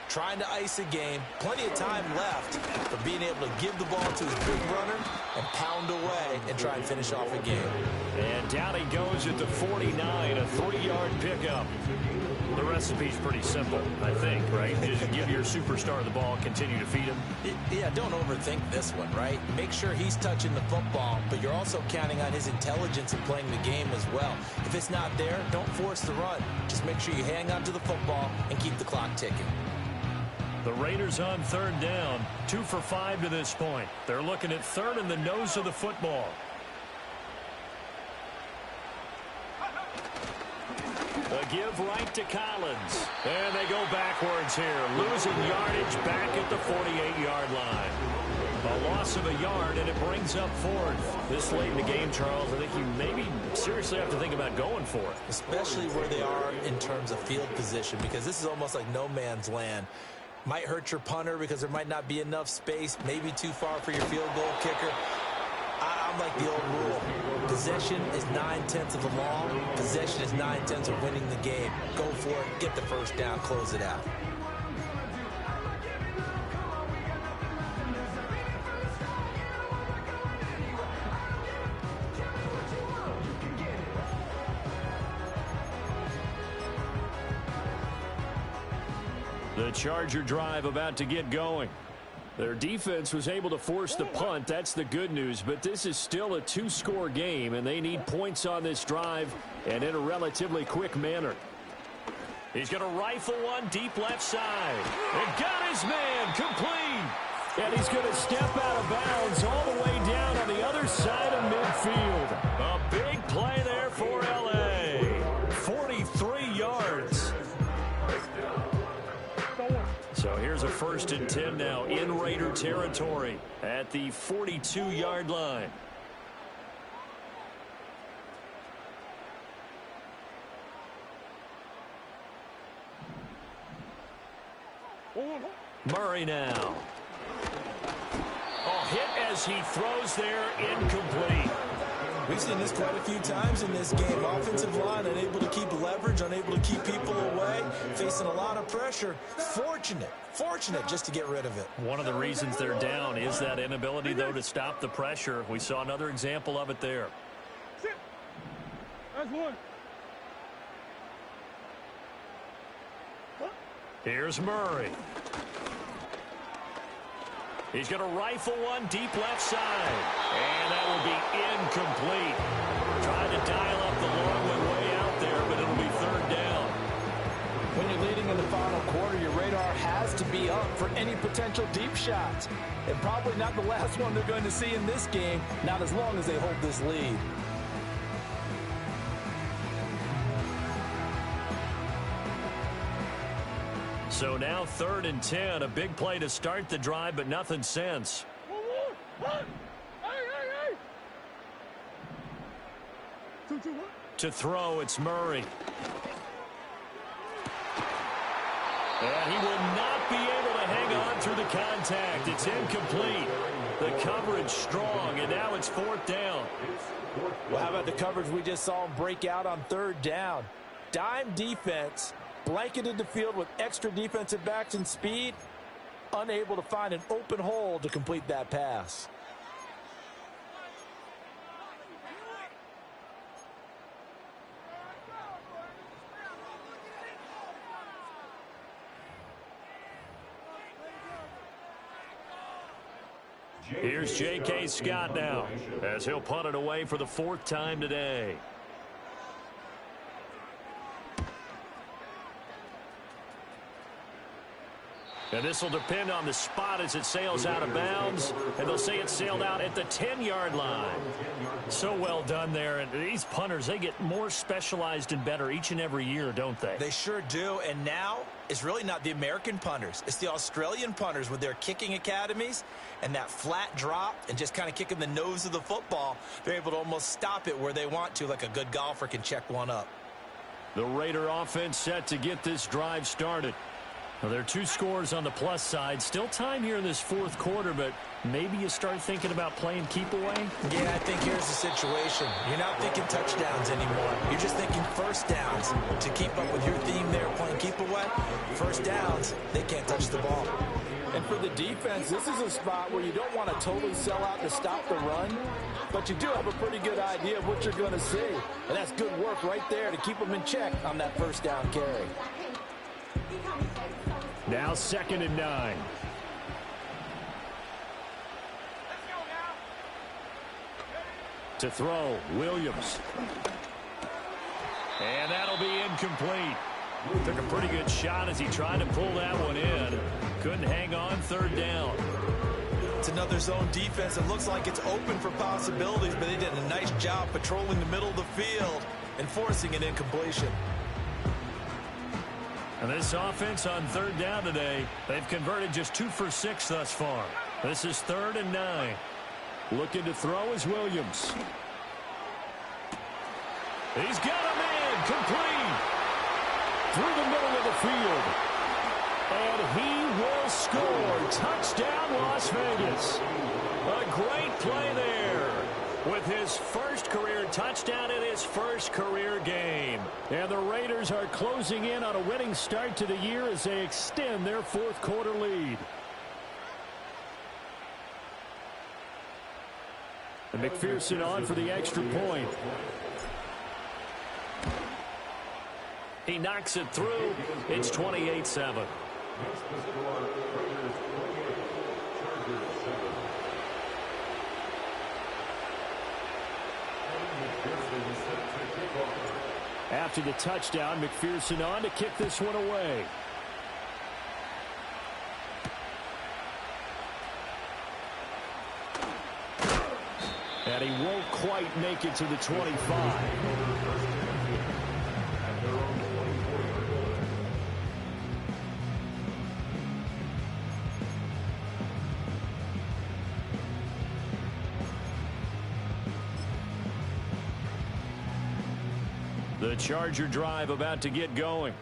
Trying to ice a game, plenty of time left, but being able to give the ball to his big runner and pound away and try and finish off a game. And down he goes at the 49, a 3-yard pickup. The recipe's pretty simple, I think, right? Just give your superstar the ball, continue to feed him. Yeah, don't overthink this one, right? Make sure he's touching the football, but you're also counting on his intelligence in playing the game as well. If it's not there, don't force the run. Just make sure you hang on to the football and keep the clock ticking. The Raiders on 3rd down, 2 for 5 to this point. They're looking at 3rd in the nose of the football. A give right to Collins. And they go backwards here, losing yardage back at the 48-yard line. A loss of a yard, and it brings up 4th. This late in the game, Charles, I think you maybe seriously have to think about going for it. Especially where they are in terms of field position, because this is almost like no man's land. Might hurt your punter because there might not be enough space, maybe too far for your field goal kicker. I'm like the old rule. Possession is 9/10 of the law. Possession is 9/10 of winning the game. Go for it, get the first down, close it out. The Charger drive about to get going. Their defense was able to force the punt. That's the good news, but this is still a 2-score game, and they need points on this drive and in a relatively quick manner. He's going to rifle one deep left side. And got his man complete. And he's going to step out of bounds all the way down on the other side of midfield. A big play there for L.A. 43 yards. So here's a 1st and 10 now in Raider territory at the 42-yard line. Murray now. Oh, hit as he throws there, incomplete. We've seen this quite a few times in this game. Offensive line unable to keep leverage, unable to keep people away, facing a lot of pressure. Fortunate just to get rid of it. One of the reasons they're down is that inability, though, to stop the pressure. We saw another example of it there. That's one. Here's Murray. He's going to rifle one deep left side. And that will be incomplete. Trying to dial up the long way out there, but it'll be 3rd down. When you're leading in the final quarter, your radar has to be up for any potential deep shots. And probably not the last one they're going to see in this game, not as long as they hold this lead. So now 3rd and 10. A big play to start the drive, but nothing since. To throw, it's Murray. And he will not be able to hang on through the contact. It's incomplete. The coverage strong, and now it's 4th down. Well, how about the coverage we just saw him break out on 3rd down? Dime defense, blanketed the field with extra defensive backs and speed, unable to find an open hole to complete that pass. Here's J.K. Scott now, as he'll punt it away for the 4th time today. And this will depend on the spot as it sails out of bounds. And they'll say it sailed out at the 10-yard line. So well done there. And these punters, they get more specialized and better each and every year, don't they? They sure do. And now it's really not the American punters. It's the Australian punters with their kicking academies and that flat drop and just kind of kicking the nose of the football. They're able to almost stop it where they want to, like a good golfer can check one up. The Raider offense set to get this drive started. Well, there are 2 scores on the plus side. Still time here in this 4th quarter, but maybe you start thinking about playing keep away? Yeah, I think here's the situation. You're not thinking touchdowns anymore. You're just thinking first downs. To keep up with your theme there, playing keep away, first downs, they can't touch the ball. And for the defense, this is a spot where you don't want to totally sell out to stop the run, but you do have a pretty good idea of what you're going to see. And that's good work right there to keep them in check on that first down carry. Now 2nd and 9. To throw, Williams. And that'll be incomplete. Took a pretty good shot as he tried to pull that one in. Couldn't hang on 3rd down. It's another zone defense. It looks like it's open for possibilities, but they did a nice job patrolling the middle of the field and forcing an incompletion. And this offense on 3rd down today, they've converted just 2 for 6 thus far. This is 3rd and 9. Looking to throw is Williams. He's got him in, complete. Through the middle of the field. And he will score. Touchdown, Las Vegas. A great play there with his first career touchdown in his first career game. And the Raiders are closing in on a winning start to the year as they extend their 4th quarter lead. And McPherson on for the extra point. He knocks it through. It's 28-7. After the touchdown, McPherson on to kick this one away. And he won't quite make it to the 25. The Charger drive about to get going.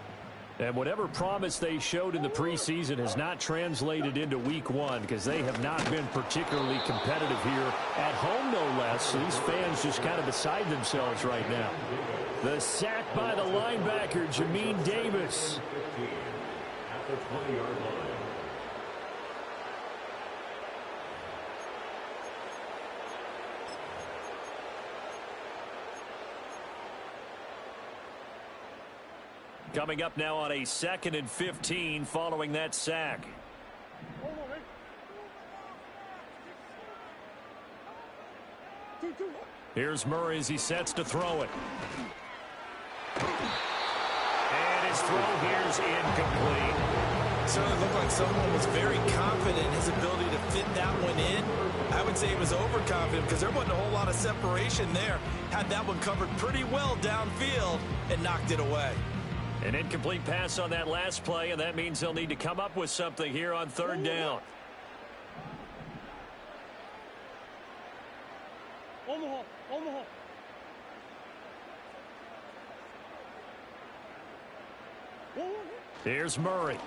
And whatever promise they showed in the preseason has not translated into week 1 because they have not been particularly competitive here at home, no less. So these fans just kind of beside themselves right now. The sack by the linebacker, Jamin Davis. At the 20-yard line. Coming up now on a 2nd and 15 following that sack. Here's Murray as he sets to throw it. And his throw here's incomplete. Certainly looked like someone was very confident in his ability to fit that one in. I would say he was overconfident because there wasn't a whole lot of separation there. Had that one covered pretty well downfield and knocked it away. An incomplete pass on that last play, and that means they'll need to come up with something here on third down. Omaha, Omaha. Here's Murray.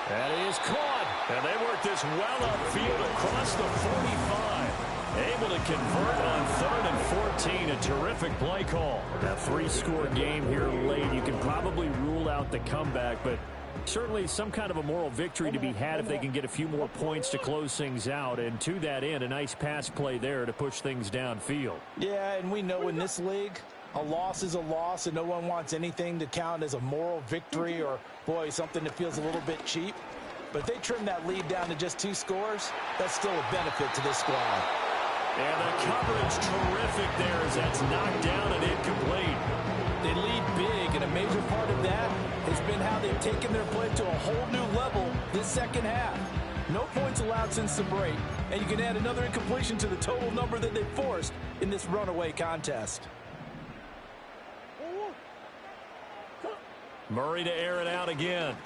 That is caught. And they work this well upfield across the 45. Able to convert on 3rd and 14. A terrific play call. A 3-score game here late. You can probably rule out the comeback, but certainly some kind of a moral victory to be had if they can get a few more points to close things out. And to that end, a nice pass play there to push things downfield. Yeah, and we know in this league, a loss is a loss, and no one wants anything to count as a moral victory or, boy, something that feels a little bit cheap. But if they trim that lead down to just 2 scores, that's still a benefit to this squad. And the coverage terrific there as that's knocked down and incomplete. They lead big, and a major part of that has been how they've taken their play to a whole new level this second half. No points allowed since the break, and you can add another incompletion to the total number that they forced in this runaway contest. Murray to air it out again.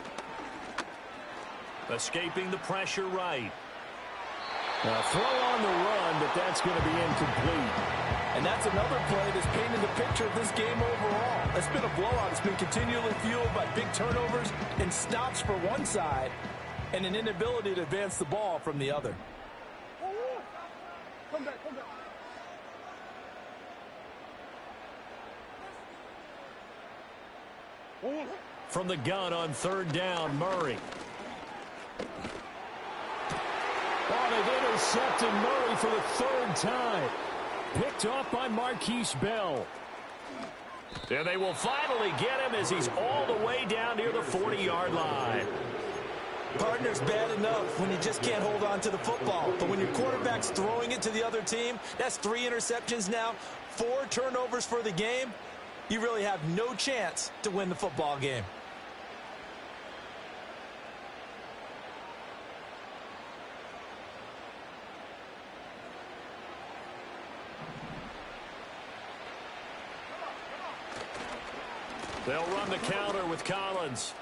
Escaping the pressure right. A throw on the run, but that's going to be incomplete. And that's another play that's painted the picture of this game overall. It's been a blowout. It's been continually fueled by big turnovers and stops for one side and an inability to advance the ball from the other. Come back, come back. From the gun on 3rd down, Murray. Oh, they've intercepted Murray for the 3rd time. Picked off by Marquise Bell. And they will finally get him as he's all the way down near the 40-yard line. Partner's bad enough when you just can't hold on to the football. But when your quarterback's throwing it to the other team, that's 3 interceptions now, 4 turnovers for the game. You really have no chance to win the football game. They'll run the counter with Collins.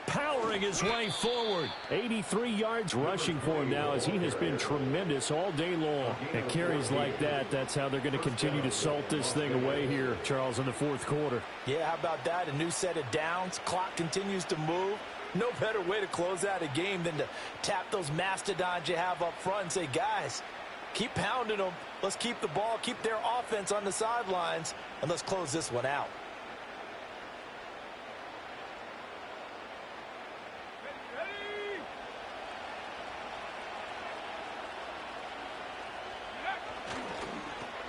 Powering his way forward. 83 yards rushing for him now as he has been tremendous all day long. And carries like that, that's how they're going to continue to salt this thing away here, Charles, in the 4th quarter. Yeah, how about that? A new set of downs. Clock continues to move. No better way to close out a game than to tap those mastodons you have up front and say, guys, keep pounding them. Let's keep the ball, keep their offense on the sidelines, and let's close this one out.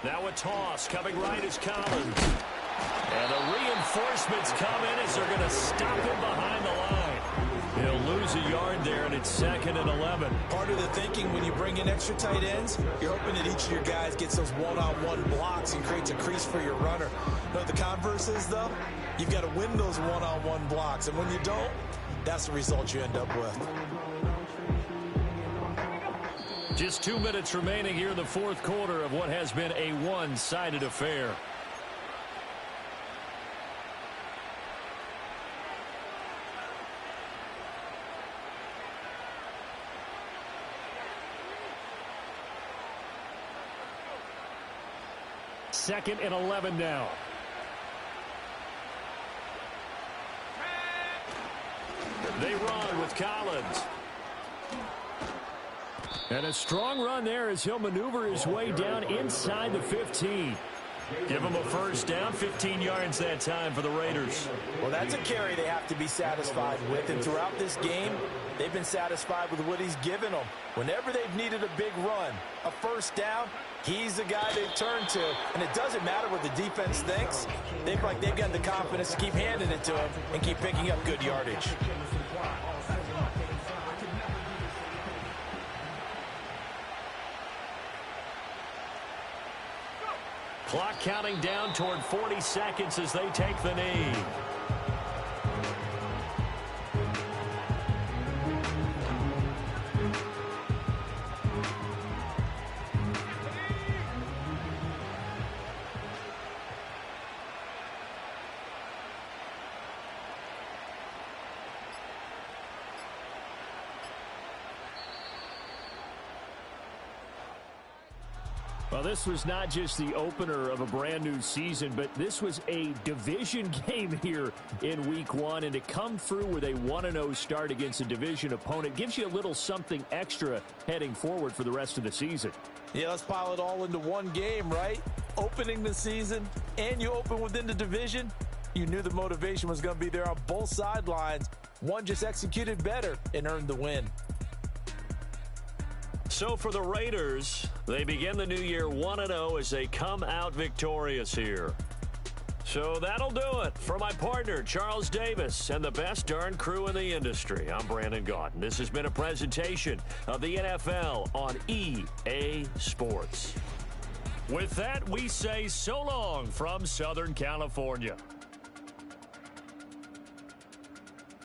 Now a toss coming right is Collins. And the reinforcements come in as they're going to stop him behind the line. He'll lose a yard there, and it's 2nd and 11. Part of the thinking when you bring in extra tight ends, you're hoping that each of your guys gets those one-on-one blocks and creates a crease for your runner. You know what the converse is, though? You've got to win those one-on-one blocks, and when you don't, that's the result you end up with. Just 2 minutes remaining here in the 4th quarter of what has been a one-sided affair. Second and 11 now. They run with Collins. And a strong run there as he'll maneuver his way down inside the 15. Give him a first down, 15 yards that time for the Raiders. Well, that's a carry they have to be satisfied with. And throughout this game, they've been satisfied with what he's given them. Whenever they've needed a big run, a first down, he's the guy they've turned to. And it doesn't matter what the defense thinks. They've got the confidence to keep handing it to him and keep picking up good yardage. Clock counting down toward 40 seconds as they take the knee. Well, this was not just the opener of a brand new season, but this was a division game here in week 1. And to come through with a 1-0 start against a division opponent gives you a little something extra heading forward for the rest of the season. Yeah, let's pile it all into one game, right? Opening the season, and you open within the division. You knew the motivation was going to be there on both sidelines. One just executed better and earned the win. So for the Raiders, they begin the new year 1-0 as they come out victorious here. So that'll do it for my partner, Charles Davis, and the best darn crew in the industry. I'm Brandon Gaudin. This has been a presentation of the NFL on EA Sports. With that, we say so long from Southern California.